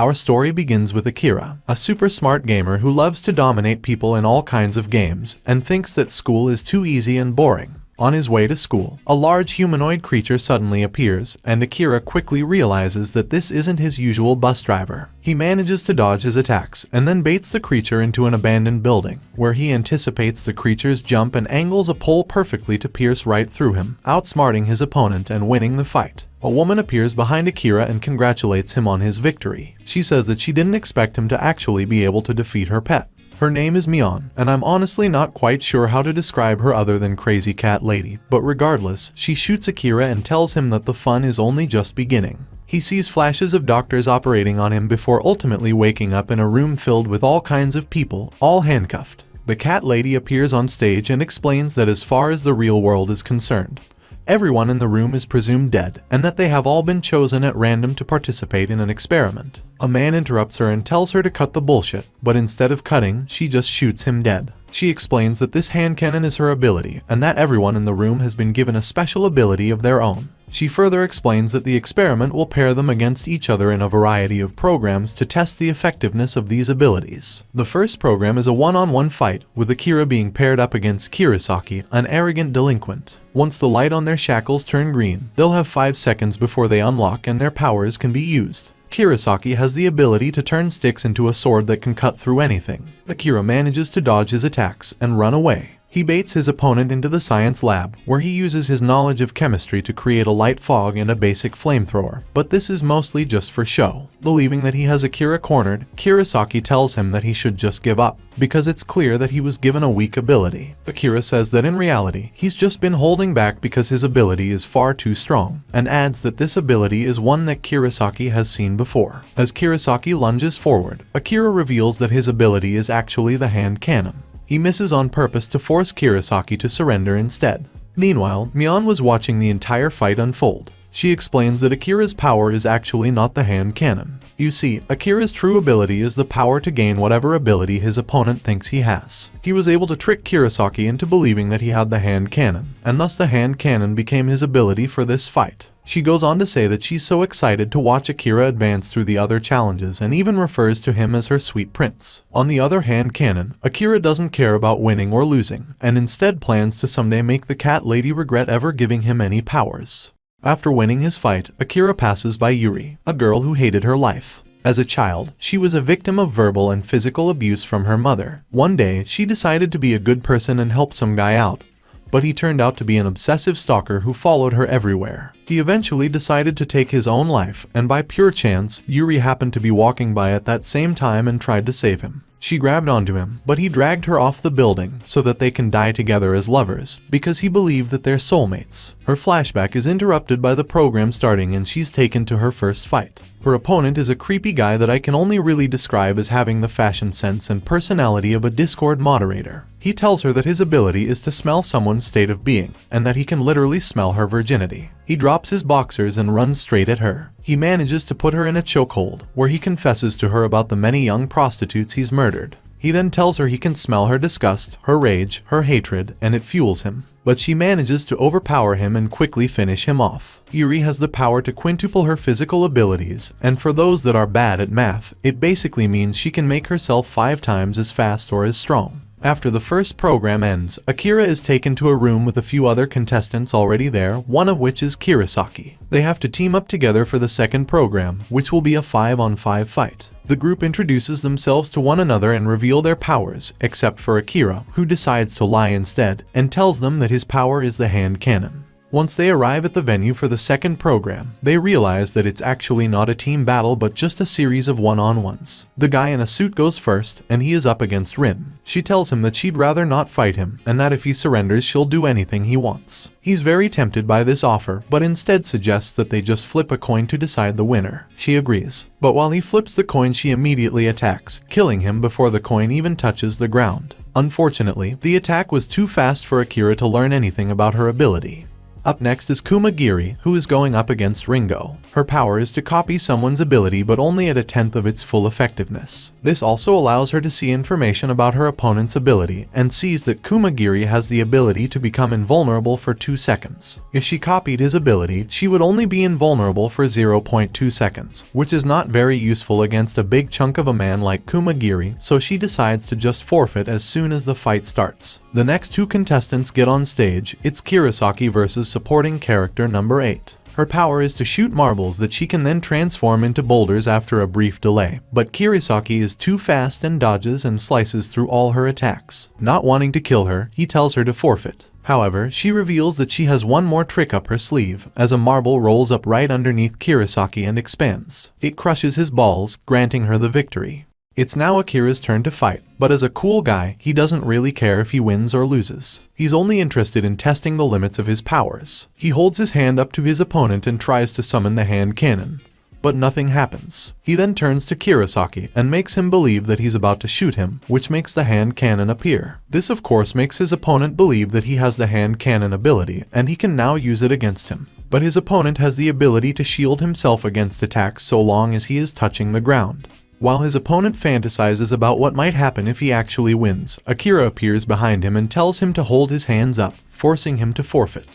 Our story begins with Akira, a super smart gamer who loves to dominate people in all kinds of games and thinks that school is too easy and boring. On his way to school, a large humanoid creature suddenly appears, and Akira quickly realizes that this isn't his usual bus driver. He manages to dodge his attacks and then baits the creature into an abandoned building, where he anticipates the creature's jump and angles a pole perfectly to pierce right through him, outsmarting his opponent and winning the fight. A woman appears behind Akira and congratulates him on his victory. She says that she didn't expect him to actually be able to defeat her pet. Her name is Mion, and I'm honestly not quite sure how to describe her other than crazy cat lady, but regardless, she shoots Akira and tells him that the fun is only just beginning. He sees flashes of doctors operating on him before ultimately waking up in a room filled with all kinds of people, all handcuffed. The cat lady appears on stage and explains that as far as the real world is concerned, everyone in the room is presumed dead, and that they have all been chosen at random to participate in an experiment. A man interrupts her and tells her to cut the bullshit, but instead of cutting, she just shoots him dead. She explains that this hand cannon is her ability, and that everyone in the room has been given a special ability of their own. She further explains that the experiment will pair them against each other in a variety of programs to test the effectiveness of these abilities. The first program is a one-on-one fight, with Akira being paired up against Kurosaki, an arrogant delinquent. Once the light on their shackles turn green, they'll have 5 seconds before they unlock and their powers can be used. Kurosaki has the ability to turn sticks into a sword that can cut through anything. Akira manages to dodge his attacks and run away. He baits his opponent into the science lab, where he uses his knowledge of chemistry to create a light fog and a basic flamethrower, but this is mostly just for show. Believing that he has Akira cornered, Kurosaki tells him that he should just give up, because it's clear that he was given a weak ability. Akira says that in reality, he's just been holding back because his ability is far too strong, and adds that this ability is one that Kurosaki has seen before. As Kurosaki lunges forward, Akira reveals that his ability is actually the hand cannon. He misses on purpose to force Kurosaki to surrender instead. Meanwhile, Mion was watching the entire fight unfold. She explains that Akira's power is actually not the hand cannon. You see, Akira's true ability is the power to gain whatever ability his opponent thinks he has. He was able to trick Kurosaki into believing that he had the hand cannon, and thus the hand cannon became his ability for this fight. She goes on to say that she's so excited to watch Akira advance through the other challenges and even refers to him as her sweet prince. On the other hand canon, Akira doesn't care about winning or losing, and instead plans to someday make the cat lady regret ever giving him any powers. After winning his fight, Akira passes by Yuri, a girl who hated her life. As a child, she was a victim of verbal and physical abuse from her mother. One day, she decided to be a good person and help some guy out, but he turned out to be an obsessive stalker who followed her everywhere. He eventually decided to take his own life, and by pure chance, Yuri happened to be walking by at that same time and tried to save him. She grabbed onto him, but he dragged her off the building so that they can die together as lovers, because he believed that they're soulmates. Her flashback is interrupted by the program starting and she's taken to her first fight. Her opponent is a creepy guy that I can only really describe as having the fashion sense and personality of a Discord moderator. He tells her that his ability is to smell someone's state of being, and that he can literally smell her virginity. He drops his boxers and runs straight at her. He manages to put her in a chokehold, where he confesses to her about the many young prostitutes he's murdered. He then tells her he can smell her disgust, her rage, her hatred, and it fuels him. But she manages to overpower him and quickly finish him off. Yuri has the power to quintuple her physical abilities, and for those that are bad at math, it basically means she can make herself 5 times as fast or as strong. After the first program ends, Akira is taken to a room with a few other contestants already there, one of which is Kurosaki. They have to team up together for the second program, which will be a 5-on-5 fight. The group introduces themselves to one another and reveal their powers, except for Akira, who decides to lie instead, and tells them that his power is the hand cannon. Once they arrive at the venue for the second program, they realize that it's actually not a team battle but just a series of one-on-ones. The guy in a suit goes first, and he is up against Rin. She tells him that she'd rather not fight him, and that if he surrenders she'll do anything he wants. He's very tempted by this offer, but instead suggests that they just flip a coin to decide the winner. She agrees. But while he flips the coin, she immediately attacks, killing him before the coin even touches the ground. Unfortunately, the attack was too fast for Akira to learn anything about her ability. Up next is Kumagiri, who is going up against Ringo. Her power is to copy someone's ability but only at a tenth of its full effectiveness. This also allows her to see information about her opponent's ability and sees that Kumagiri has the ability to become invulnerable for 2 seconds. If she copied his ability, she would only be invulnerable for 0.2 seconds, which is not very useful against a big chunk of a man like Kumagiri, so she decides to just forfeit as soon as the fight starts. The next 2 contestants get on stage. It's Kirasaki versus supporting character number 8. Her power is to shoot marbles that she can then transform into boulders after a brief delay, but Kirasaki is too fast and dodges and slices through all her attacks. Not wanting to kill her, he tells her to forfeit. However, she reveals that she has one more trick up her sleeve, as a marble rolls up right underneath Kirasaki and expands. It crushes his balls, granting her the victory. It's now Akira's turn to fight, but as a cool guy, he doesn't really care if he wins or loses. He's only interested in testing the limits of his powers. He holds his hand up to his opponent and tries to summon the hand cannon, but nothing happens. He then turns to Kirasaki and makes him believe that he's about to shoot him, which makes the hand cannon appear. This of course makes his opponent believe that he has the hand cannon ability and he can now use it against him. But his opponent has the ability to shield himself against attacks so long as he is touching the ground. While his opponent fantasizes about what might happen if he actually wins, Akira appears behind him and tells him to hold his hands up, forcing him to forfeit.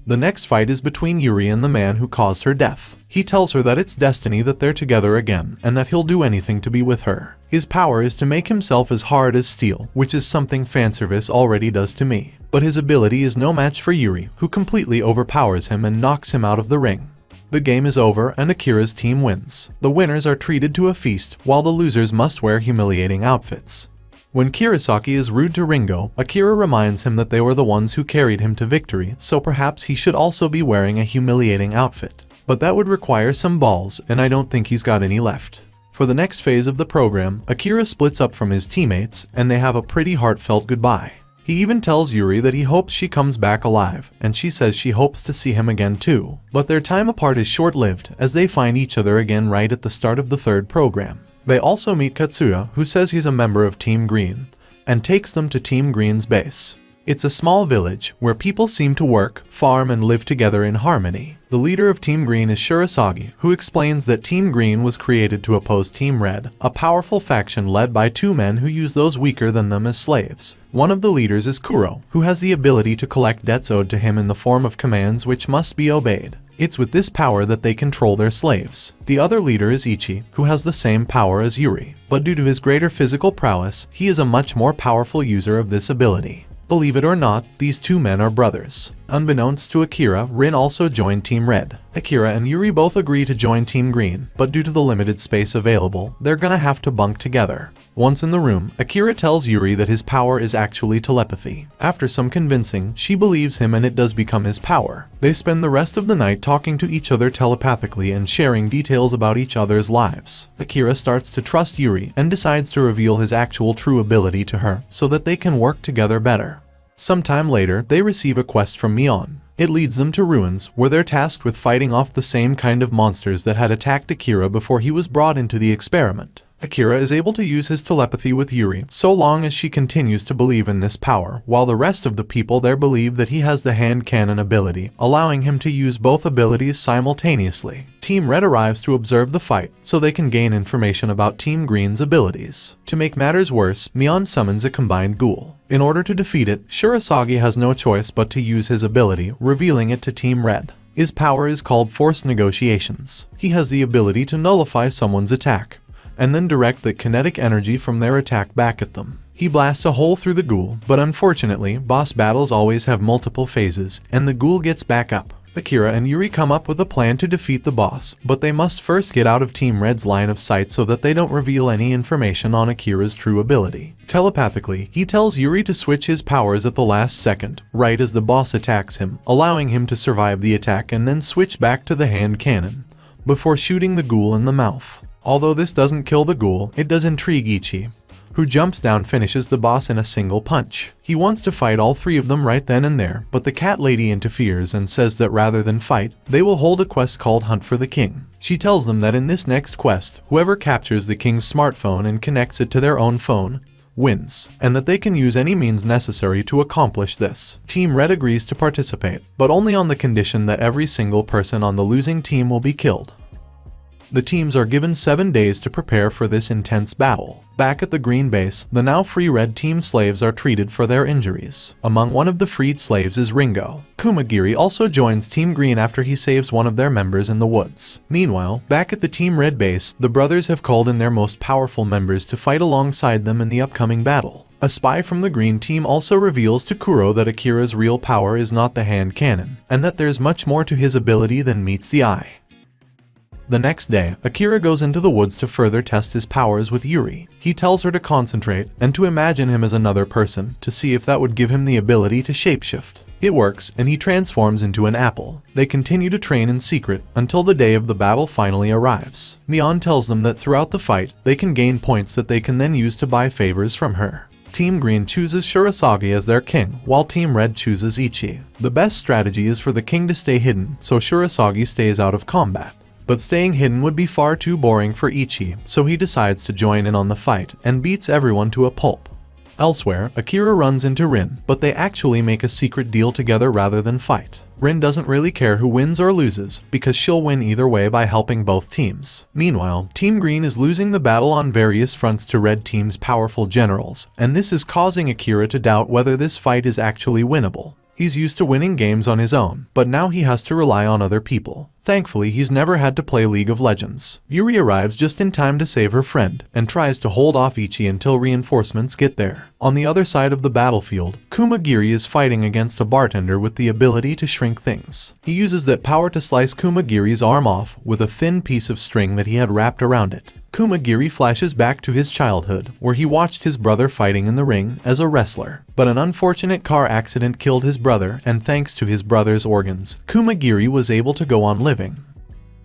The next fight is between Yuri and the man who caused her death. He tells her that it's destiny that they're together again, and that he'll do anything to be with her. His power is to make himself as hard as steel, which is something fanservice already does to me. But his ability is no match for Yuri, who completely overpowers him and knocks him out of the ring. The game is over and Akira's team wins. The winners are treated to a feast, while the losers must wear humiliating outfits. When Kirasaki is rude to Ringo, Akira reminds him that they were the ones who carried him to victory, so perhaps he should also be wearing a humiliating outfit. But that would require some balls, and I don't think he's got any left. For the next phase of the program, Akira splits up from his teammates, and they have a pretty heartfelt goodbye. He even tells Yuri that he hopes she comes back alive, and she says she hopes to see him again too. But their time apart is short-lived, as they find each other again right at the start of the 3rd program. They also meet Katsuya, who says he's a member of Team Green, and takes them to Team Green's base. It's a small village, where people seem to work, farm and live together in harmony. The leader of Team Green is Shirasagi, who explains that Team Green was created to oppose Team Red, a powerful faction led by 2 men who use those weaker than them as slaves. One of the leaders is Kuro, who has the ability to collect debts owed to him in the form of commands which must be obeyed. It's with this power that they control their slaves. The other leader is Ichi, who has the same power as Yuri, but due to his greater physical prowess, he is a much more powerful user of this ability. Believe it or not, these 2 men are brothers. Unbeknownst to Akira, Rin also joined Team Red. Akira and Yuri both agree to join Team Green, but due to the limited space available, they're gonna have to bunk together. Once in the room, Akira tells Yuri that his power is actually telepathy. After some convincing, she believes him and it does become his power. They spend the rest of the night talking to each other telepathically and sharing details about each other's lives. Akira starts to trust Yuri and decides to reveal his actual true ability to her, so that they can work together better. Sometime later, they receive a quest from Mion. It leads them to ruins, where they're tasked with fighting off the same kind of monsters that had attacked Akira before he was brought into the experiment. Akira is able to use his telepathy with Yuri, so long as she continues to believe in this power, while the rest of the people there believe that he has the hand cannon ability, allowing him to use both abilities simultaneously. Team Red arrives to observe the fight, so they can gain information about Team Green's abilities. To make matters worse, Mion summons a combined ghoul. In order to defeat it, Shirasagi has no choice but to use his ability, revealing it to Team Red. His power is called Force Negotiations. He has the ability to nullify someone's attack, and then direct the kinetic energy from their attack back at them. He blasts a hole through the ghoul, but unfortunately, boss battles always have multiple phases, and the ghoul gets back up. Akira and Yuri come up with a plan to defeat the boss, but they must first get out of Team Red's line of sight so that they don't reveal any information on Akira's true ability. Telepathically, he tells Yuri to switch his powers at the last second, right as the boss attacks him, allowing him to survive the attack and then switch back to the hand cannon, before shooting the ghoul in the mouth. Although this doesn't kill the ghoul, it does intrigue Ichi, who jumps down finishes the boss in a single punch. He wants to fight all 3 of them right then and there, but the cat lady interferes and says that rather than fight, they will hold a quest called Hunt for the King. She tells them that in this next quest, whoever captures the king's smartphone and connects it to their own phone wins, and that they can use any means necessary to accomplish this. Team Red agrees to participate, but only on the condition that every single person on the losing team will be killed. The teams are given 7 days to prepare for this intense battle. Back at the green base, the now free red team slaves are treated for their injuries. Among one of the freed slaves is Ringo. Kumagiri also joins Team Green after he saves one of their members in the woods. Meanwhile, back at the Team Red base, the brothers have called in their most powerful members to fight alongside them in the upcoming battle. A spy from the green team also reveals to Kuro that Akira's real power is not the hand cannon, and that there's much more to his ability than meets the eye. The next day, Akira goes into the woods to further test his powers with Yuri. He tells her to concentrate and to imagine him as another person to see if that would give him the ability to shapeshift. It works, and he transforms into an apple. They continue to train in secret until the day of the battle finally arrives. Mion tells them that throughout the fight, they can gain points that they can then use to buy favors from her. Team Green chooses Shirasagi as their king, while Team Red chooses Ichi. The best strategy is for the king to stay hidden, so Shirasagi stays out of combat. But staying hidden would be far too boring for Ichi, so he decides to join in on the fight and beats everyone to a pulp. Elsewhere, Akira runs into Rin, but they actually make a secret deal together rather than fight. Rin doesn't really care who wins or loses, because she'll win either way by helping both teams. Meanwhile, Team Green is losing the battle on various fronts to Red Team's powerful generals, and this is causing Akira to doubt whether this fight is actually winnable. He's used to winning games on his own, but now he has to rely on other people. Thankfully, he's never had to play League of Legends. Yuri arrives just in time to save her friend, and tries to hold off Ichi until reinforcements get there. On the other side of the battlefield, Kumagiri is fighting against a bartender with the ability to shrink things. He uses that power to slice Kumagiri's arm off with a thin piece of string that he had wrapped around it. Kumagiri flashes back to his childhood, where he watched his brother fighting in the ring as a wrestler. But an unfortunate car accident killed his brother, and thanks to his brother's organs, Kumagiri was able to go on living.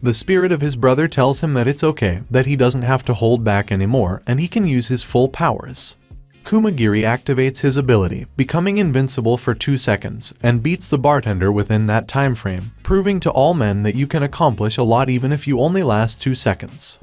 The spirit of his brother tells him that it's okay, that he doesn't have to hold back anymore, and he can use his full powers. Kumagiri activates his ability, becoming invincible for 2 seconds, and beats the bartender within that time frame, proving to all men that you can accomplish a lot even if you only last 2 seconds.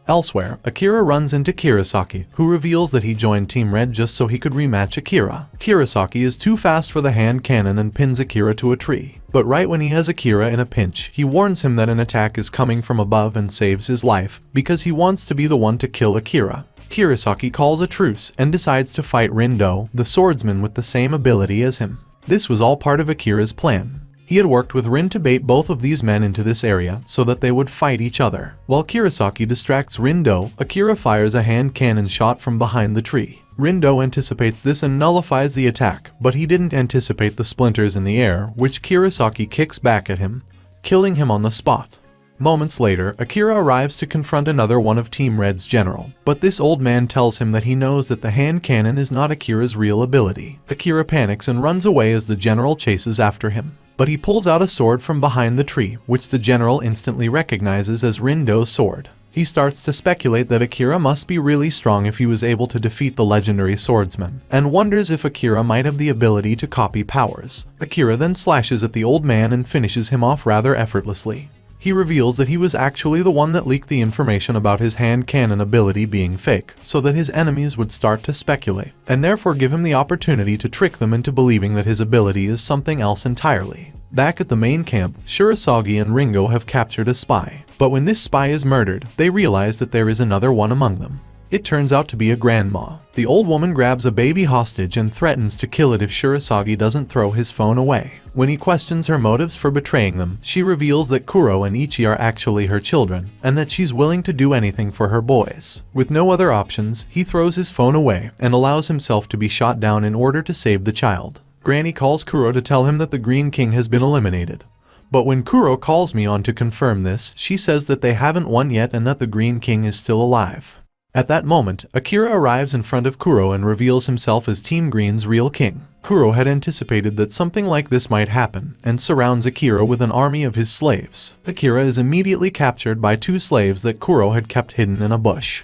Elsewhere, Akira runs into Kirasaki, who reveals that he joined Team Red just so he could rematch Akira. Kirasaki is too fast for the hand cannon and pins Akira to a tree. But right when he has Akira in a pinch, he warns him that an attack is coming from above and saves his life, because he wants to be the one to kill Akira. Kirasaki calls a truce and decides to fight Rindo, the swordsman with the same ability as him. This was all part of Akira's plan. He had worked with Rin to bait both of these men into this area so that they would fight each other. While Kirasaki distracts Rindo, Akira fires a hand cannon shot from behind the tree. Rindo anticipates this and nullifies the attack, but he didn't anticipate the splinters in the air, which Kirasaki kicks back at him, killing him on the spot. Moments later, Akira arrives to confront another one of Team Red's general, but this old man tells him that he knows that the hand cannon is not Akira's real ability. Akira panics and runs away as the general chases after him. But he pulls out a sword from behind the tree, which the general instantly recognizes as Rindo's sword. He starts to speculate that Akira must be really strong if he was able to defeat the legendary swordsman, and wonders if Akira might have the ability to copy powers. Akira then slashes at the old man and finishes him off rather effortlessly. He reveals that he was actually the one that leaked the information about his hand cannon ability being fake, so that his enemies would start to speculate, and therefore give him the opportunity to trick them into believing that his ability is something else entirely. Back at the main camp, Shirasagi and Ringo have captured a spy, but when this spy is murdered, they realize that there is another one among them. It turns out to be a grandma. The old woman grabs a baby hostage and threatens to kill it if Shirasagi doesn't throw his phone away. When he questions her motives for betraying them, she reveals that Kuro and Ichi are actually her children, and that she's willing to do anything for her boys. With no other options, he throws his phone away and allows himself to be shot down in order to save the child. Granny calls Kuro to tell him that the Green King has been eliminated. But when Kuro calls Mion to confirm this, she says that they haven't won yet and that the Green King is still alive. At that moment, Akira arrives in front of Kuro and reveals himself as Team Green's real king. Kuro had anticipated that something like this might happen, and surrounds Akira with an army of his slaves. Akira is immediately captured by 2 slaves that Kuro had kept hidden in a bush.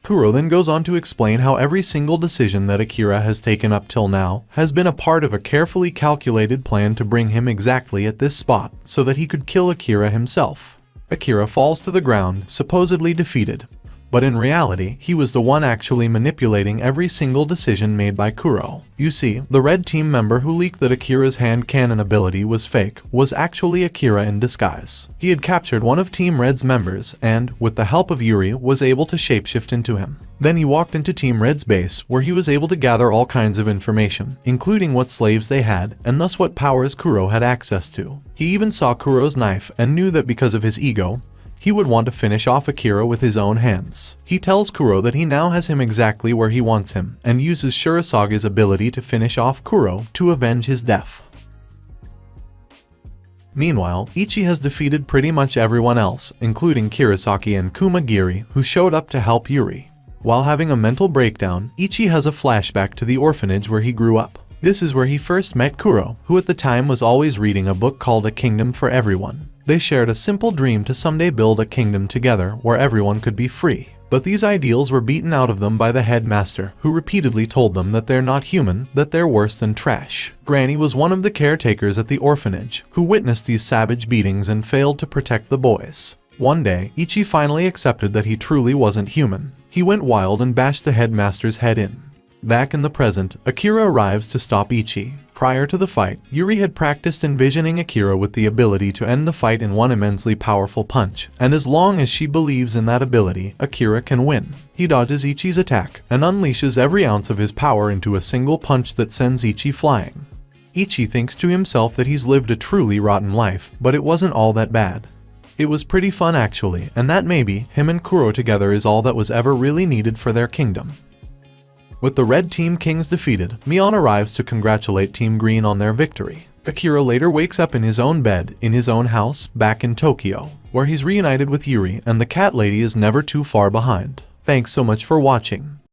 Kuro then goes on to explain how every single decision that Akira has taken up till now has been a part of a carefully calculated plan to bring him exactly at this spot, so that he could kill Akira himself. Akira falls to the ground, supposedly defeated. But in reality, he was the one actually manipulating every single decision made by Kuro. You see, the red team member who leaked that Akira's hand cannon ability was fake was actually Akira in disguise. He had captured one of Team Red's members and, with the help of Yuri, was able to shapeshift into him. Then he walked into Team Red's base, where he was able to gather all kinds of information, including what slaves they had, and thus what powers Kuro had access to. He even saw Kuro's knife and knew that because of his ego, he would want to finish off Akira with his own hands. He tells Kuro that he now has him exactly where he wants him, and uses Shurasage's ability to finish off Kuro to avenge his death. Meanwhile, Ichi has defeated pretty much everyone else, including Kirasaki and Kumagiri, who showed up to help Yuri. While having a mental breakdown, Ichi has a flashback to the orphanage where he grew up. This is where he first met Kuro, who at the time was always reading a book called A Kingdom for Everyone. They shared a simple dream to someday build a kingdom together where everyone could be free. But these ideals were beaten out of them by the headmaster, who repeatedly told them that they're not human, that they're worse than trash. Granny was one of the caretakers at the orphanage, who witnessed these savage beatings and failed to protect the boys. One day, Ichi finally accepted that he truly wasn't human. He went wild and bashed the headmaster's head in. Back in the present, Akira arrives to stop Ichi. Prior to the fight, Yuri had practiced envisioning Akira with the ability to end the fight in one immensely powerful punch, and as long as she believes in that ability, Akira can win. He dodges Ichi's attack, and unleashes every ounce of his power into a single punch that sends Ichi flying. Ichi thinks to himself that he's lived a truly rotten life, but it wasn't all that bad. It was pretty fun actually, and that maybe, him and Kuro together is all that was ever really needed for their kingdom. With the Red Team Kings defeated, Mion arrives to congratulate Team Green on their victory. Akira later wakes up in his own bed, in his own house, back in Tokyo, where he's reunited with Yuri, and the cat lady is never too far behind. Thanks so much for watching.